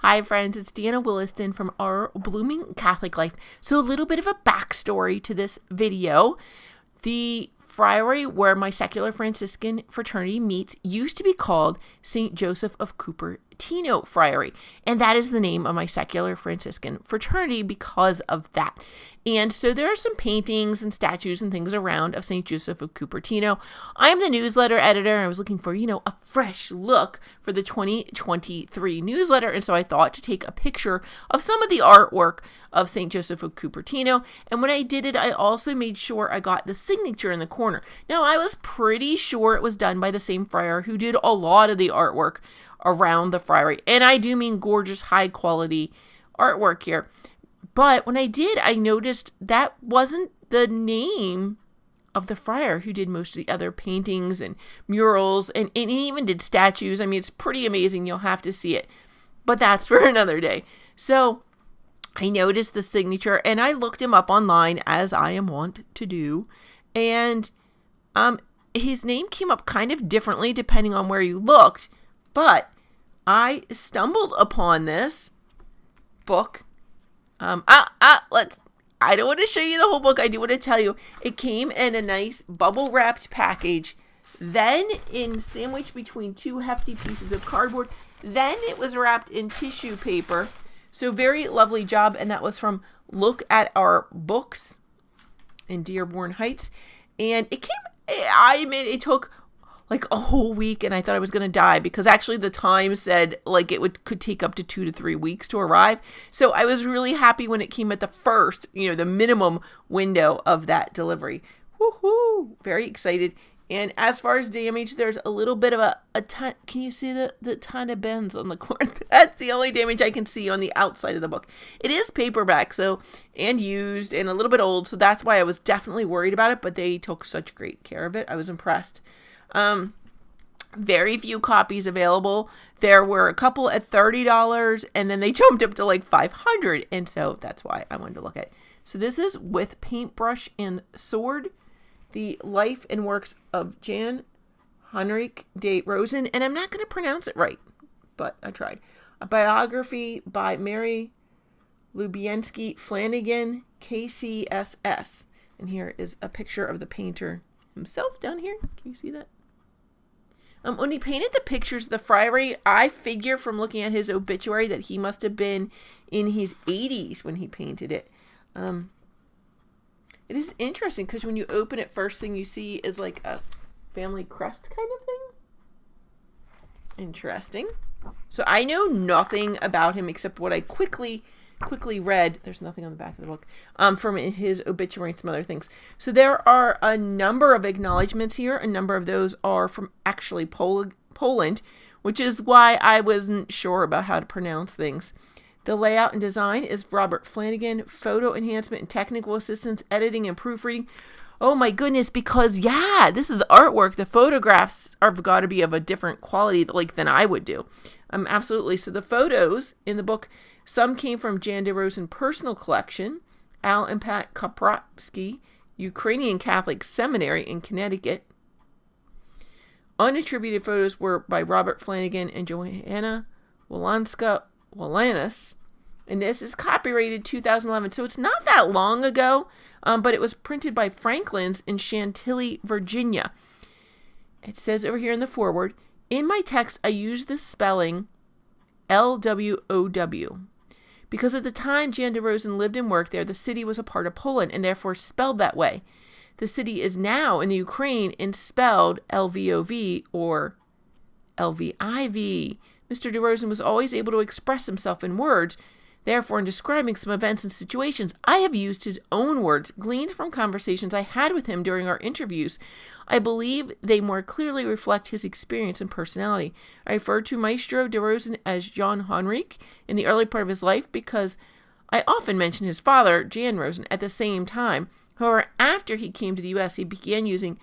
Hi friends, it's Deanna Williston from Our Blooming Catholic Life. So a little bit of a backstory to this video. The friary where my secular Franciscan fraternity meets used to be called St. Joseph of Cupertino Friary. And that is the name of my secular Franciscan fraternity because of that. And so there are some paintings and statues and things around of St. Joseph of Cupertino. I am the newsletter editor, and I was looking for, a fresh look for the 2023 newsletter. And so I thought to take a picture of some of the artwork of St. Joseph of Cupertino. And when I did it, I also made sure I got the signature in the corner. Now, I was pretty sure it was done by the same friar who did a lot of the artwork around the friary. And I do mean gorgeous, high quality artwork here. But when I did, I noticed that wasn't the name of the friar who did most of the other paintings and murals, and he even did statues. I mean, it's pretty amazing. You'll have to see it. But that's for another day. So I noticed the signature, and I looked him up online, as I am wont to do. And his name came up kind of differently depending on where you looked. But I stumbled upon this book. I don't want to show you the whole book. I do want to tell you it came in a nice bubble wrapped package, then sandwiched between two hefty pieces of cardboard. Then it was wrapped in tissue paper. So very lovely job. And that was from Look at Our Books in Dearborn Heights. And it took like a whole week, and I thought I was going to die because actually the time said like could take up to 2 to 3 weeks to arrive. So I was really happy when it came at the first, the minimum window of that delivery. Woohoo! Very excited. And as far as damage, there's a little bit of a ton. Can you see the ton of bends on the corner? That's the only damage I can see on the outside of the book. It is paperback, and used and a little bit old, so that's why I was definitely worried about it, but they took such great care of it. I was impressed. Very few copies available. There were a couple at $30, and then they jumped up to like $500, and so that's why I wanted to look at it. So this is With Paintbrush and Sword, the life and works of Jan Henryk de Rosen, and I'm not going to pronounce it right, but I tried. A biography by Mary Lubienski Flanagan, KCSS, and here is a picture of the painter himself down here. Can you see that? When he painted the pictures of the friary, I figure from looking at his obituary that he must have been in his 80s when he painted it. It is interesting because when you open it, first thing you see is like a family crest kind of thing. Interesting. So I know nothing about him except what I quickly read. There's nothing on the back of the book from his obituary and some other things. So there are a number of acknowledgments here. A number of those are from actually Poland, which is why I wasn't sure about how to pronounce things. The layout and design is Robert Flanagan. Photo enhancement and technical assistance, editing and proofreading. Oh my goodness, because this is artwork. The photographs have got to be of a different quality than I would do. Absolutely. So the photos in the book, some came from Jan de Rosen personal collection, Al and Pat Koprovsky, Ukrainian Catholic Seminary in Connecticut. Unattributed photos were by Robert Flanagan and Johanna Walanis. And this is copyrighted 2011, so it's not that long ago, but it was printed by Franklin's in Chantilly, Virginia. It says over here in the foreword, in my text, I use the spelling LWOW. Because at the time Jan de Rosen lived and worked there, the city was a part of Poland and therefore spelled that way. The city is now in the Ukraine and spelled LVOV or LVIV. Mr. de Rosen was always able to express himself in words. Therefore, in describing some events and situations, I have used his own words, gleaned from conversations I had with him during our interviews. I believe they more clearly reflect his experience and personality. I refer to Maestro de Rosen as Jan Henryk in the early part of his life because I often mention his father, Jan Rosen, at the same time. However, after he came to the U.S., he began using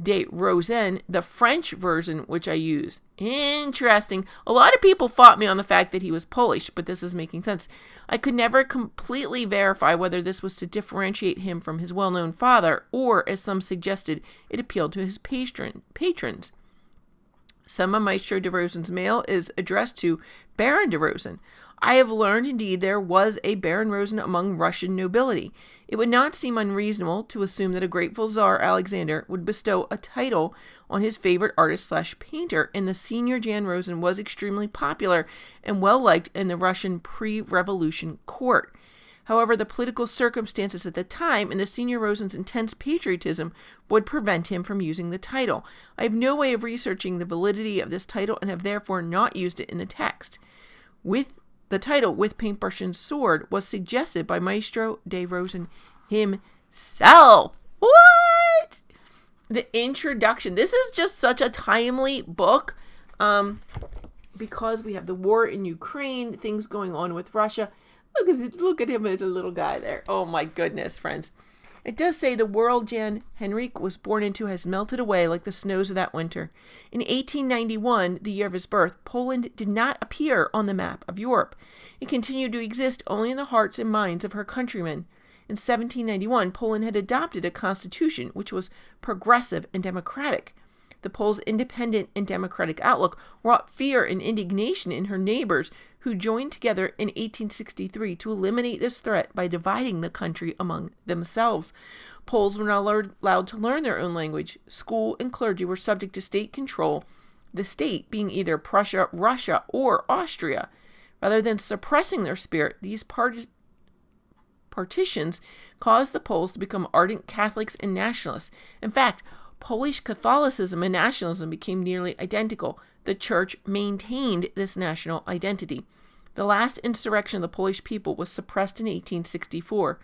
de Rosen, the French version, which I used. Interesting. A lot of people fought me on the fact that he was Polish, but this is making sense. I could never completely verify whether this was to differentiate him from his well-known father, or, as some suggested, it appealed to his patrons. Some of Maestro de Rosen's mail is addressed to Baron de Rosen. I have learned, indeed, there was a Baron Rosen among Russian nobility. It would not seem unreasonable to assume that a grateful Tsar Alexander would bestow a title on his favorite artist/painter, and the senior Jan Rosen was extremely popular and well-liked in the Russian pre-revolution court. However, the political circumstances at the time and the senior Rosen's intense patriotism would prevent him from using the title. I have no way of researching the validity of this title and have therefore not used it in the text. The title, With Paintbrush and Sword, was suggested by Maestro de Rosen himself. What? The introduction. This is just such a timely book because we have the war in Ukraine, things going on with Russia. Look at him as a little guy there. Oh my goodness, friends. It does say the world Jan Henryk was born into has melted away like the snows of that winter. In 1891, the year of his birth, Poland did not appear on the map of Europe. It continued to exist only in the hearts and minds of her countrymen. In 1791, Poland had adopted a constitution which was progressive and democratic. The Poles' independent and democratic outlook wrought fear and indignation in her neighbors, who joined together in 1863 to eliminate this threat by dividing the country among themselves. Poles were not allowed to learn their own language. School and clergy were subject to state control, the state being either Prussia, Russia, or Austria. Rather than suppressing their spirit, these partitions caused the Poles to become ardent Catholics and nationalists. In fact, Polish Catholicism and nationalism became nearly identical. The church maintained this national identity. The last insurrection of the Polish people was suppressed in 1864.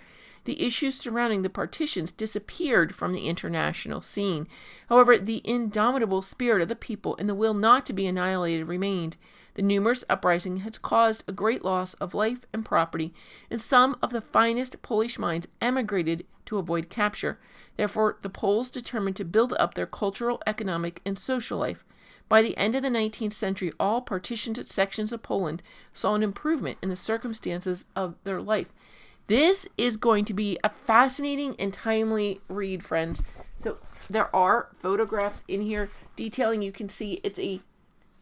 The issues surrounding the partitions disappeared from the international scene. However, the indomitable spirit of the people and the will not to be annihilated remained. The numerous uprising has caused a great loss of life and property, and some of the finest Polish minds emigrated to avoid capture. Therefore, the Poles determined to build up their cultural, economic, and social life. By the end of the 19th century, all partitioned sections of Poland saw an improvement in the circumstances of their life. This is going to be a fascinating and timely read, friends. So there are photographs in here detailing. You can see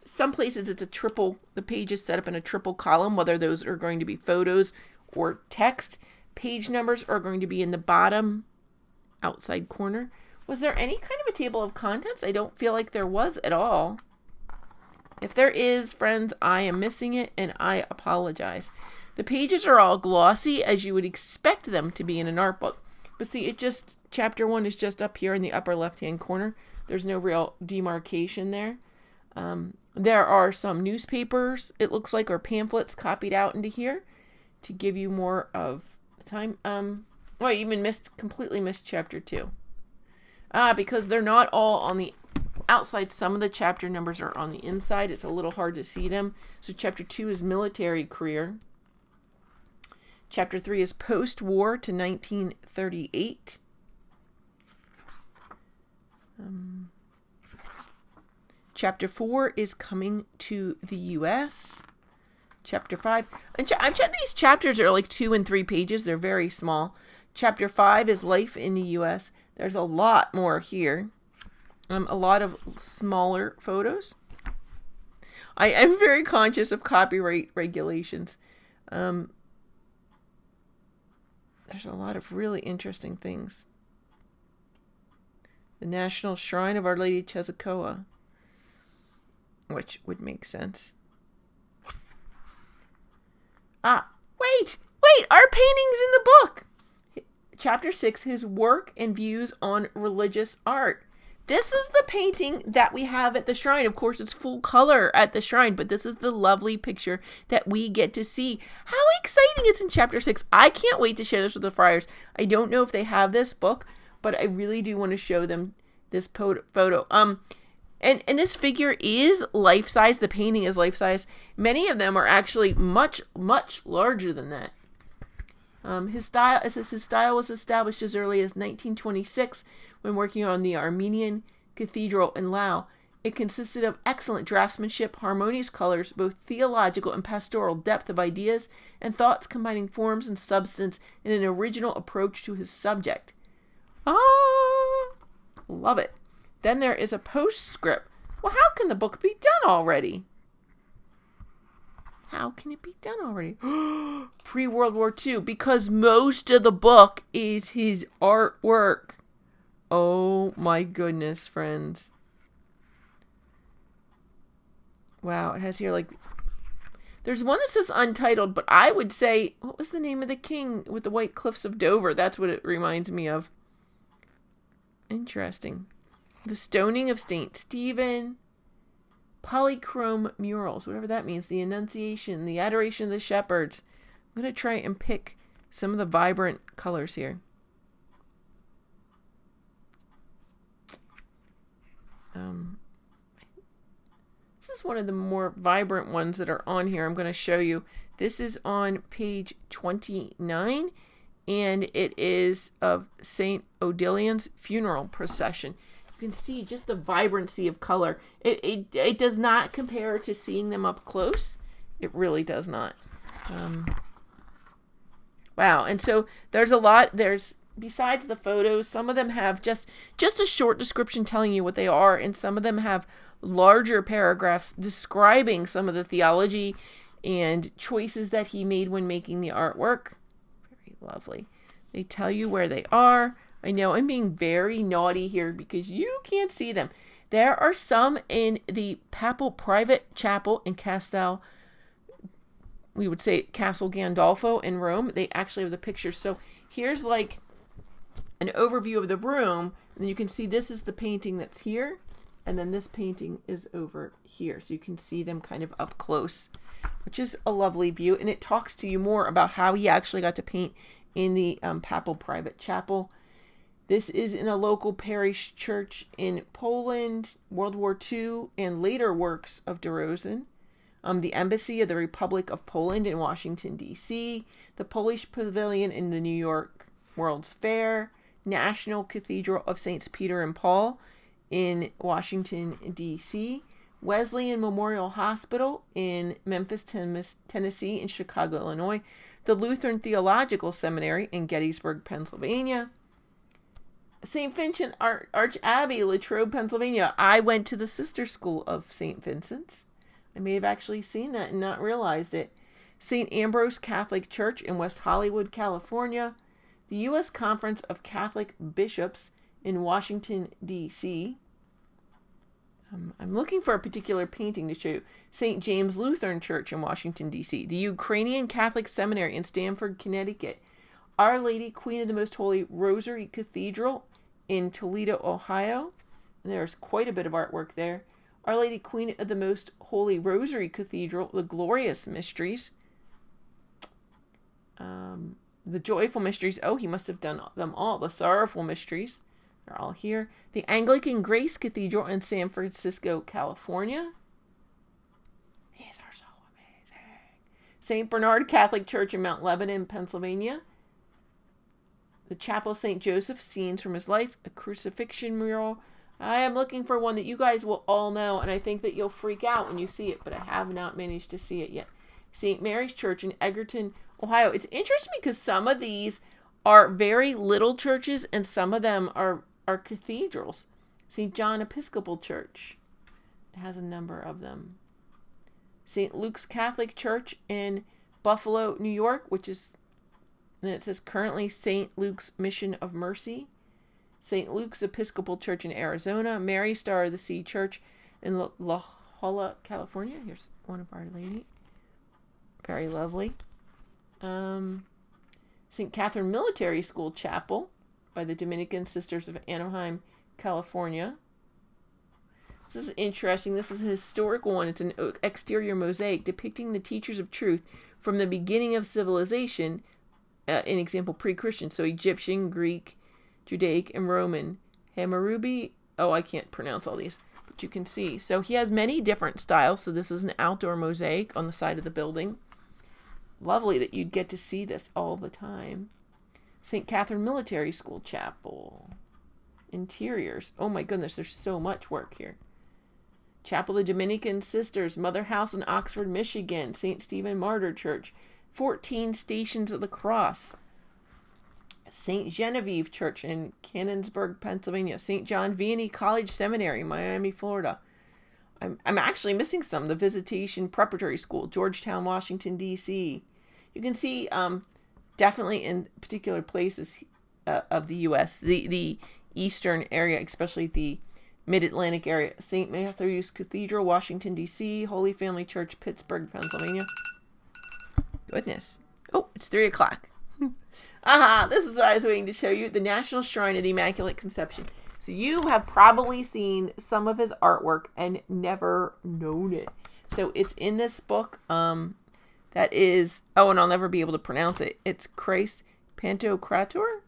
some places it's a triple, the page is set up in a triple column, whether those are going to be photos or text. Page numbers are going to be in the bottom outside corner. Was there any kind of a table of contents? I don't feel like there was at all. If there is, friends, I am missing it and I apologize. The pages are all glossy as you would expect them to be in an art book. But see, chapter 1 is just up here in the upper left-hand corner. There's no real demarcation there. There are some newspapers, it looks like, or pamphlets copied out into here to give you more of the time. I even completely missed chapter 2. Because they're not all on the outside. Some of the chapter numbers are on the inside. It's a little hard to see them. So chapter 2 is military career. Chapter 3 is post-war to 1938. Chapter 4 is coming to the U.S. Chapter 5. And these chapters are like 2 and 3 pages. They're very small. Chapter 5 is life in the U.S. There's a lot more here. A lot of smaller photos. I am very conscious of copyright regulations. There's a lot of really interesting things. The National Shrine of Our Lady Chezakoa, which would make sense. Wait! Our painting's in the book! Chapter 6, his work and views on religious art. This is the painting that we have at the shrine. Of course, it's full color at the shrine, but this is the lovely picture that we get to see. How exciting it's in chapter 6. I can't wait to share this with the friars. I don't know if they have this book, but I really do want to show them this photo. And this figure is life-size. The painting is life-size. Many of them are actually much, much larger than that. His style was established as early as 1926 when working on the Armenian Cathedral in Lao. It consisted of excellent draftsmanship, harmonious colors, both theological and pastoral depth of ideas and thoughts combining forms and substance in an original approach to his subject. Love it. Then there is a postscript. Well, how can the book be done already? How can it be done already? Pre-World War II, because most of the book is his artwork. Oh my goodness, friends. Wow, it has here like... There's one that says Untitled, but I would say... What was the name of the king with the white cliffs of Dover? That's what it reminds me of. Interesting. The Stoning of St. Stephen. Polychrome murals, whatever that means. The Annunciation, the Adoration of the Shepherds. I'm going to try and pick some of the vibrant colors here. This is one of the more vibrant ones that are on here. I'm going to show you. This is on page 29, and it is of St. Odilian's funeral procession. You can see just the vibrancy of color. It does not compare to seeing them up close. It really does not. Wow. And so there's a lot. There's, besides the photos, some of them have just a short description telling you what they are, and some of them have larger paragraphs describing some of the theology and choices that he made when making the artwork. Very lovely. They tell you where they are. I know I'm being very naughty here because you can't see them. There are some in the Papal Private Chapel in Castel, we would say Castle Gandolfo in Rome. They actually have the pictures. So here's like an overview of the room, and you can see this is the painting that's here, and then this painting is over here. So you can see them kind of up close, which is a lovely view, and it talks to you more about how he actually got to paint in the Papal Private Chapel. This is in a local parish church in Poland, World War II, and later works of de Rosen. The Embassy of the Republic of Poland in Washington, D.C., the Polish Pavilion in the New York World's Fair, National Cathedral of Saints Peter and Paul in Washington, D.C., Wesleyan Memorial Hospital in Memphis, Tennessee, and Chicago, Illinois, the Lutheran Theological Seminary in Gettysburg, Pennsylvania, St. Vincent Arch Abbey, Latrobe, Pennsylvania. I went to the sister school of St. Vincent's. I may have actually seen that and not realized it. St. Ambrose Catholic Church in West Hollywood, California. The U.S. Conference of Catholic Bishops in Washington, D.C. I'm looking for a particular painting to show you. St. James Lutheran Church in Washington, D.C. The Ukrainian Catholic Seminary in Stamford, Connecticut. Our Lady Queen of the Most Holy Rosary Cathedral in Toledo, Ohio. And there's quite a bit of artwork there. Our Lady Queen of the Most Holy Rosary Cathedral, the Glorious Mysteries. The Joyful Mysteries. Oh, he must have done them all. The Sorrowful Mysteries. They're all here. The Anglican Grace Cathedral in San Francisco, California. These are so amazing. St. Bernard Catholic Church in Mount Lebanon, Pennsylvania. The Chapel of St. Joseph, Scenes from His Life, a crucifixion mural. I am looking for one that you guys will all know, and I think that you'll freak out when you see it, but I have not managed to see it yet. St. Mary's Church in Egerton, Ohio. It's interesting because some of these are very little churches, and some of them are cathedrals. St. John Episcopal Church. It has a number of them. St. Luke's Catholic Church in Buffalo, New York, which is, and it says currently St. Luke's Mission of Mercy. St. Luke's Episcopal Church in Arizona. Mary Star of the Sea Church in La Jolla, California. Here's one of Our Lady. Very lovely. St. Catherine Military School Chapel by the Dominican Sisters of Anaheim, California. This is interesting. This is a historical one. It's an exterior mosaic depicting the teachers of truth from the beginning of civilization, in example, pre-Christian. So Egyptian, Greek, Judaic, and Roman. Hammurabi. Oh, I can't pronounce all these, but you can see. So he has many different styles. So this is an outdoor mosaic on the side of the building. Lovely that you'd get to see this all the time. St. Catherine Military School Chapel. Interiors. Oh my goodness, there's so much work here. Chapel of the Dominican Sisters, Mother House in Oxford, Michigan. St. Stephen Martyr Church. 14 Stations of the Cross. St. Genevieve Church in Canonsburg, Pennsylvania. St. John Vianney College Seminary, Miami, Florida. I'm actually missing some. The Visitation Preparatory School, Georgetown, Washington, D.C. You can see definitely in particular places of the U.S., the eastern area, especially the Mid-Atlantic area. St. Matthew's Cathedral, Washington, D.C., Holy Family Church, Pittsburgh, Pennsylvania. Goodness. Oh, it's 3 o'clock. Aha, this is what I was waiting to show you. The National Shrine of the Immaculate Conception. So you have probably seen some of his artwork and never known it. So it's in this book. That is, oh, and I'll never be able to pronounce it. It's Christ Pantocrator.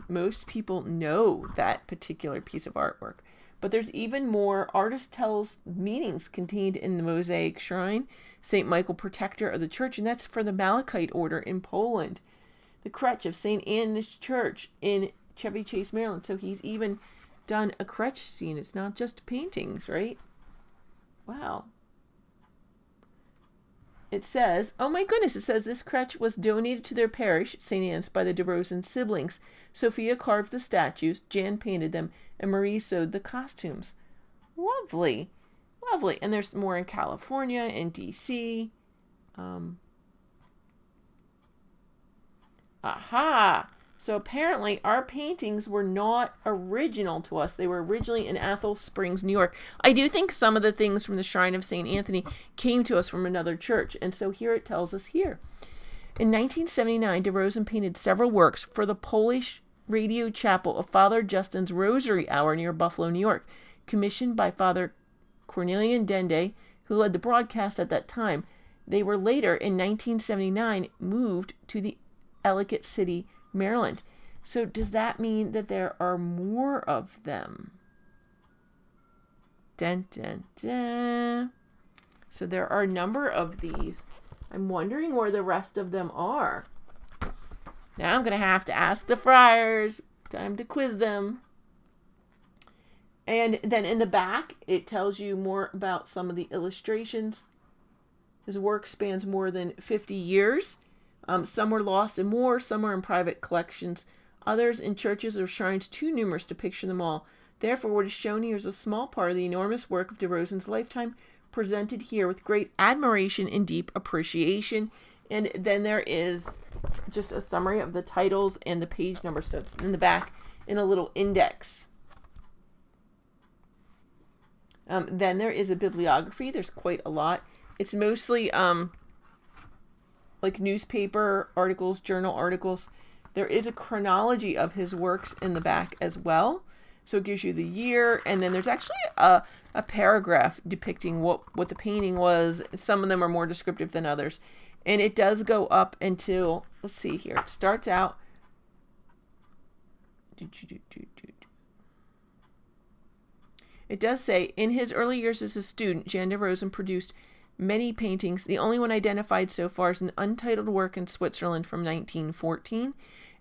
Most people know that particular piece of artwork. But there's even more. Artist tells meanings contained in the mosaic shrine. St. Michael, protector of the church, and that's for the Malachite order in Poland. The crutch of St. Anne's Church in Chevy Chase, Maryland. So he's even done a crutch scene. It's not just paintings, right? Wow. It says, oh my goodness, it says this crutch was donated to their parish, St. Anne's, by the Rosen siblings. Sophia carved the statues, Jan painted them, and Marie sewed the costumes. Lovely. Lovely. And there's more in California, in D.C. Aha! So apparently our paintings were not original to us. They were originally in Athol Springs, New York. I do think some of the things from the Shrine of St. Anthony came to us from another church. And so here it tells us here. In 1979, de Rosen painted several works for the Polish radio chapel of Father Justin's Rosary Hour near Buffalo, New York, commissioned by Father Cornelian Dende, who led the broadcast at that time. They were later, in 1979, moved to the Ellicott City, Maryland. So does that mean that there are more of them? Dun, dun, dun. So there are a number of these. I'm wondering where the rest of them are. Now I'm going to have to ask the friars. Time to quiz them. And then in the back, it tells you more about some of the illustrations. His work spans more than 50 years. Some were lost in war, some are in private collections. Others in churches or shrines too numerous to picture them all. Therefore, what is shown here is a small part of the enormous work of de Rosen's lifetime, presented here with great admiration and deep appreciation. And then there is just a summary of the titles and the page number. So it's in the back in a little index. Then there is a bibliography. There's quite a lot. It's mostly like newspaper articles, journal articles. There is a chronology of his works in the back as well. So it gives you the year, and then there's actually a paragraph depicting what the painting was. Some of them are more descriptive than others. And it does go up until, let's see here, it starts out. It does say, in his early years as a student, Jan de Rosen produced many paintings. The only one identified so far is an untitled work in Switzerland from 1914.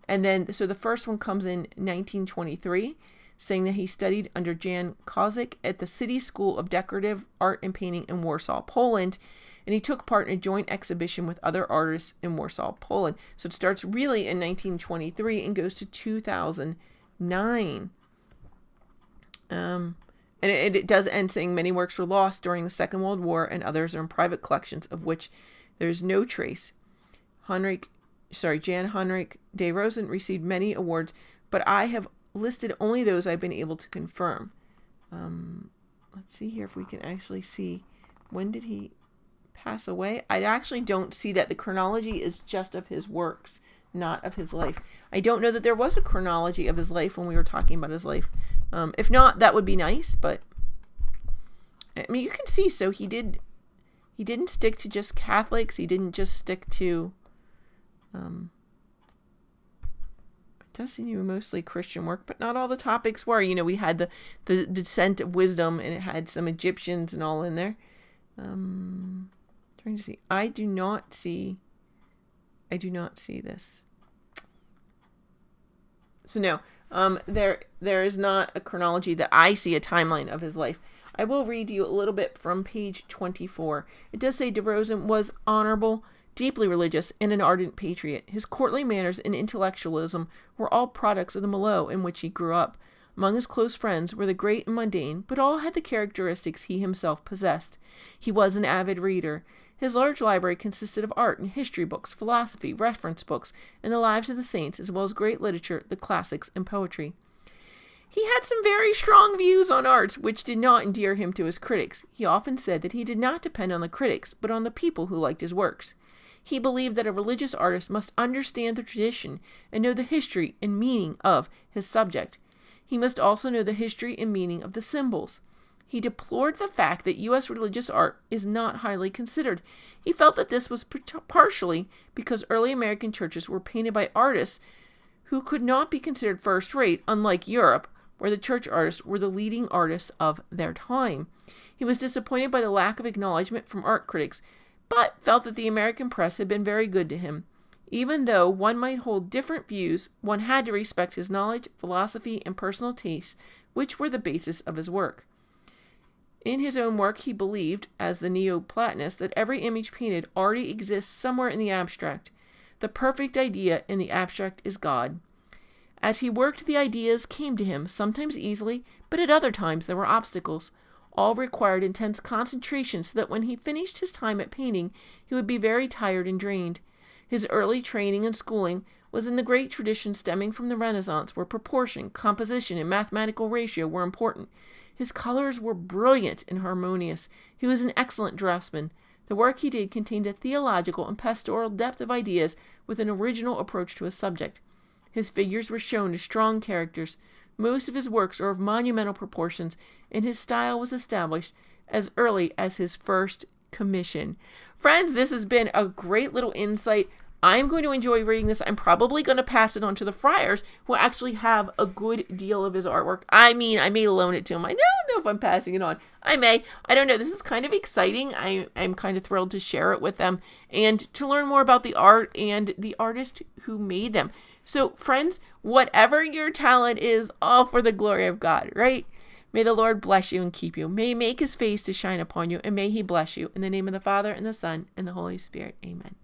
And then, so the first one comes in 1923, saying that he studied under Jan Kozik at the City School of Decorative Art and Painting in Warsaw, Poland. And he took part in a joint exhibition with other artists in Warsaw, Poland. So it starts really in 1923 and goes to 2009. And it does end saying many works were lost during the Second World War and others are in private collections of which there is no trace. Jan Henryk de Rosen received many awards, but I have listed only those I've been able to confirm. Let's see here if we can actually see when did he pass away. I actually don't see that. The chronology is just of his works, not of his life. I don't know that there was a chronology of his life when we were talking about his life. If not, that would be nice, but I mean, you can see, so he didn't stick to just Catholics. He didn't just stick to, it does seem to be mostly Christian work, but not all the topics were. You know, we had the descent of wisdom, and it had some Egyptians and all in there. Trying to see. I do not see this. So no, there is not a chronology that I see, a timeline of his life. I will read you a little bit from page 24. It does say de Rosen was honorable, deeply religious, and an ardent patriot. His courtly manners and intellectualism were all products of the milieu in which he grew up. Among his close friends were the great and mundane, but all had the characteristics he himself possessed. He was an avid reader. His large library consisted of art and history books, philosophy, reference books, and the lives of the saints, as well as great literature, the classics, and poetry. He had some very strong views on art, which did not endear him to his critics. He often said that he did not depend on the critics, but on the people who liked his works. He believed that a religious artist must understand the tradition and know the history and meaning of his subject. He must also know the history and meaning of the symbols. He deplored the fact that U.S. religious art is not highly considered. He felt that this was partially because early American churches were painted by artists who could not be considered first-rate, unlike Europe, where the church artists were the leading artists of their time. He was disappointed by the lack of acknowledgement from art critics, but felt that the American press had been very good to him. Even though one might hold different views, one had to respect his knowledge, philosophy, and personal tastes, which were the basis of his work. In his own work, he believed, as the Neoplatonist, that every image painted already exists somewhere in the abstract. The perfect idea in the abstract is God. As he worked, the ideas came to him, sometimes easily, but at other times there were obstacles. All required intense concentration so that when he finished his time at painting, he would be very tired and drained. His early training and schooling was in the great tradition stemming from the Renaissance, where proportion, composition, and mathematical ratio were important. His colors were brilliant and harmonious. He was an excellent draftsman. The work he did contained a theological and pastoral depth of ideas with an original approach to his subject. His figures were shown as strong characters. Most of his works are of monumental proportions, and his style was established as early as his first commission. Friends, this has been a great little insight. I'm going to enjoy reading this. I'm probably going to pass it on to the friars, who actually have a good deal of his artwork. I mean, I may loan it to him. I don't know if I'm passing it on. I may. I don't know. This is kind of exciting. I'm kind of thrilled to share it with them and to learn more about the art and the artist who made them. So, friends, whatever your talent is, all for the glory of God, right? May the Lord bless you and keep you. May he make his face to shine upon you, and may he bless you. In the name of the Father, and the Son, and the Holy Spirit. Amen.